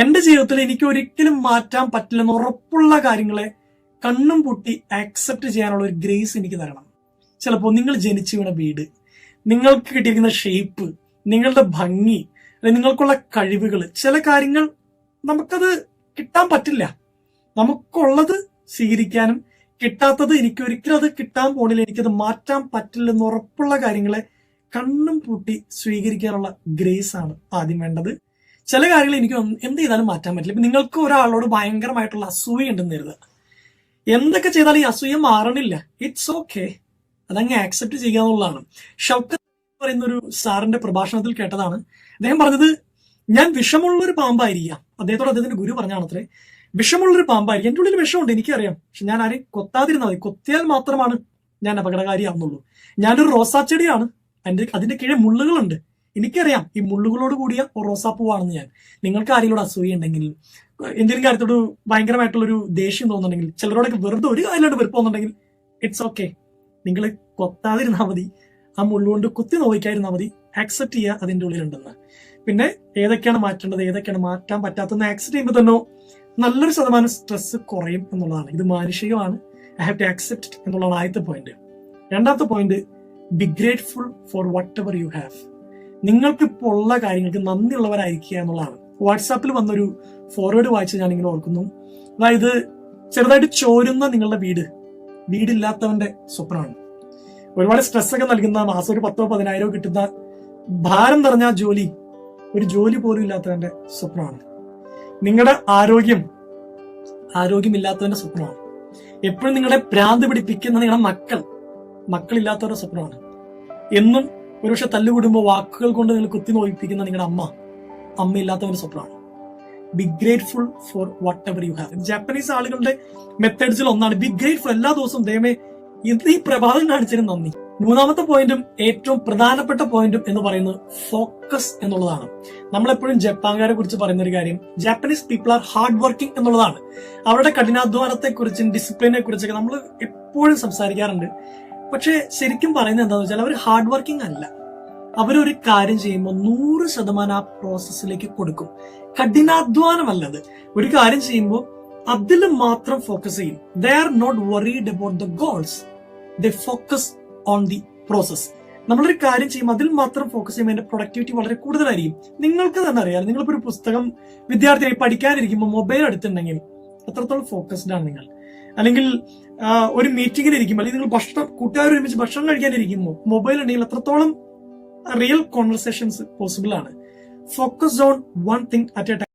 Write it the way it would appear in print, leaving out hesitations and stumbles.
എന്റെ ജീവിതത്തിൽ എനിക്ക് ഒരിക്കലും മാറ്റാൻ പറ്റില്ലെന്ന് ഉറപ്പുള്ള കാര്യങ്ങളെ കണ്ണും പൂട്ടി ആക്സെപ്റ്റ് ചെയ്യാനുള്ള ഒരു ഗ്രേസ് എനിക്ക് തരണം. ചിലപ്പോൾ നിങ്ങൾ ജനിച്ചു വീണ വീട്, നിങ്ങൾക്ക് കിട്ടിയിരിക്കുന്ന ഷേപ്പ്, നിങ്ങളുടെ ഭംഗി, അല്ലെങ്കിൽ നിങ്ങൾക്കുള്ള കഴിവുകൾ, ചില കാര്യങ്ങൾ നമുക്കത് കിട്ടാൻ പറ്റില്ല. നമുക്കുള്ളത് സ്വീകരിക്കാനും കിട്ടാത്തത് എനിക്ക് ഒരിക്കലും അത് കിട്ടാൻ പോണില്ല, എനിക്കത് മാറ്റാൻ പറ്റില്ലെന്ന് ഉറപ്പുള്ള കാര്യങ്ങളെ കണ്ണും പൂട്ടി സ്വീകരിക്കാനുള്ള ഗ്രേസ് ആണ് ആദ്യം വേണ്ടത്. ചില കാര്യങ്ങൾ എനിക്ക് എന്ത് ചെയ്താലും മാറ്റാൻ പറ്റില്ല. ഇപ്പൊ നിങ്ങൾക്ക് ഒരാളോട് ഭയങ്കരമായിട്ടുള്ള അസൂയ ഉണ്ടെന്ന് കരുതുക. എന്തൊക്കെ ചെയ്താലും ഈ അസൂയ മാറണില്ല, ഇറ്റ്സ് ഓക്കെ, അതങ്ങ് ആക്സെപ്റ്റ് ചെയ്യുക എന്നുള്ളതാണ്. ഷൗക്കത്ത് പറയുന്ന ഒരു സാറിന്റെ പ്രഭാഷണത്തിൽ കേട്ടതാണ്. അദ്ദേഹം പറഞ്ഞത്, ഞാൻ വിഷമുള്ളൊരു പാമ്പായിരിക്കാം. അദ്ദേഹത്തോട് അദ്ദേഹത്തിന്റെ ഗുരു പറഞ്ഞാണത്രേ, വിഷമുള്ളൊരു പാമ്പായിരിക്കും, എന്റെ ഉള്ളിൽ വിഷമുണ്ട് എനിക്കറിയാം, പക്ഷെ ഞാൻ ആരെയും കൊത്താതിരുന്നാൽ മതി, കൊത്തിയാൽ മാത്രമാണ് ഞാൻ അപകടകാരിയാവുന്നുള്ളൂ. ഞാനൊരു റോസാച്ചെടിയാണ്, അതിന്റെ കീഴെ മുള്ളുകളുണ്ട്, എനിക്കറിയാം ഈ മുള്ളുകളോട് കൂടിയ റോസാപ്പൂവാണെന്ന് ഞാൻ. നിങ്ങൾക്ക് ആരെങ്കിലും അസൂയ ഉണ്ടെങ്കിൽ, എന്തെങ്കിലും കാര്യത്തോട് ഭയങ്കരമായിട്ടുള്ളൊരു ദേഷ്യം തോന്നുന്നുണ്ടെങ്കിൽ, ചിലരോടൊക്കെ വെറുതെ ഒരു കാര്യമായിട്ട് വെറുപ്പ് തോന്നുന്നുണ്ടെങ്കിൽ, ഇറ്റ്സ് ഓക്കെ, നിങ്ങൾ കൊത്താതിരുന്നാൽ മതി, ആ മുള്ളുകൊണ്ട് കുത്തി നോവിക്കാതിരുന്നാൽ മതി, ആക്സെപ്റ്റ് ചെയ്യുക അതിന്റെ ഉള്ളിലുണ്ടെന്ന്. പിന്നെ ഏതൊക്കെയാണ് മാറ്റേണ്ടത്, ഏതൊക്കെയാണ് മാറ്റാൻ പറ്റാത്തതെന്ന് ആക്സെപ്റ്റ് ചെയ്യുമ്പോൾ തന്നെ നല്ലൊരു ശതമാനം സ്ട്രെസ് കുറയും എന്നുള്ളതാണ്. ഇത് മാനുഷികമാണ്. ഐ ഹാവ് ടു ആക്സെപ്റ്റ് എന്നുള്ളതാണ് ആദ്യത്തെ പോയിന്റ്. രണ്ടാമത്തെ point, B grateful four what ever you have. നിങ്ങൾക്ക് ഇപ്പോൾ ഉള്ള കാര്യങ്ങൾക്ക് നന്ദിയുള്ളവരായിരിക്കുക എന്നുള്ളതാണ്. വാട്സാപ്പിൽ വന്നൊരു ഫോർവേഡ് വായിച്ച് ഞാൻ ഇങ്ങനെ ഓർക്കുന്നു. അതായത്, ചെറുതായിട്ട് ചോരുന്ന നിങ്ങളുടെ വീടില്ലാത്തവന്റെ സ്വപ്നമാണ്. ഒരുപാട് സ്ട്രെസ് ഒക്കെ നൽകുന്ന, മാസം ഒരു 10,000 10,000 കിട്ടുന്ന ഭാരം നിറഞ്ഞ ഒരു ജോലി പോലും ഇല്ലാത്തവന്റെ സ്വപ്നമാണ്. നിങ്ങളുടെ ആരോഗ്യമില്ലാത്തവന്റെ സ്വപ്നമാണ്. എപ്പോഴും നിങ്ങളെ ഭ്രാന്ത് പിടിപ്പിക്കുന്ന നിങ്ങളുടെ മക്കളില്ലാത്തവരുടെ സ്വപ്നമാണ്. എന്നും ഒരുപക്ഷെ തല്ലുകൂടുമ്പോൾ വാക്കുകൾ കൊണ്ട് നിങ്ങൾ കുത്തി നോയിപ്പിക്കുന്ന നിങ്ങളുടെ അമ്മയില്ലാത്തവന്റെ സ്വപ്നമാണ്. B grateful four what ever you have. Japanese ആളുകളുടെ മെത്തേഡ്സിൽ ഒന്നാണ് ബി ഗ്രേറ്റ്ഫുൾ. എല്ലാ ദിവസവും ദൈവമേ ഈ പ്രഭാതം കാണിച്ചതിന് നന്ദി. മൂന്നാമത്തെ പോയിന്റും ഏറ്റവും പ്രധാനപ്പെട്ട പോയിന്റും എന്ന് പറയുന്നത് ഫോക്കസ് എന്നുള്ളതാണ്. നമ്മളെപ്പോഴും ജപ്പാൻകാരെ കുറിച്ച് പറയുന്ന ഒരു കാര്യം, Japanese people are hard working എന്നുള്ളതാണ്. അവരുടെ കഠിനാധ്വാനത്തെ കുറിച്ചും ഡിസിപ്ലിനെ കുറിച്ചൊക്കെ നമ്മൾ എപ്പോഴും സംസാരിക്കാറുണ്ട്. പക്ഷെ ശരിക്കും പറയുന്നത് എന്താണെന്ന് വെച്ചാൽ അവർ ഹാർഡ് വർക്കിംഗ് അല്ല. അവരൊരു കാര്യം ചെയ്യുമ്പോൾ 100% ആ പ്രോസസ്സിലേക്ക് കൊടുക്കും. കഠിനാധ്വാനമല്ലത്. ഒരു കാര്യം ചെയ്യുമ്പോൾ അതിൽ മാത്രം ഫോക്കസ് ചെയ്യും. They are not worried about the goals, they focus on the process. നമ്മളൊരു കാര്യം ചെയ്യുമ്പോൾ അതിൽ മാത്രം ഫോക്കസ് ചെയ്യുമ്പോൾ അതിന്റെ പ്രൊഡക്ടിവിറ്റി വളരെ കൂടുതലായിരിക്കും. നിങ്ങൾക്ക് തന്നെ അറിയാം, നിങ്ങളിപ്പോ ഒരു പുസ്തകം വിദ്യാർത്ഥിയായി പഠിക്കാനിരിക്കുമ്പോൾ മൊബൈൽ എടുത്തിട്ടുണ്ടെങ്കിൽ എത്രത്തോളം ഫോക്കസ്ഡ് ആണ് നിങ്ങൾ. അല്ലെങ്കിൽ ഒരു മീറ്റിംഗിൽ ഇരിക്കുമ്പോൾ, അല്ലെങ്കിൽ നിങ്ങൾ കൂട്ടുകാർ ഒരുമിച്ച് ഭക്ഷണം കഴിക്കാനിരിക്കുമ്പോൾ മൊബൈൽ ഉണ്ടെങ്കിൽ എത്രത്തോളം റിയൽ കോൺവെർസേഷൻസ് പോസിബിൾ ആണ്. Focus on one thing at A time.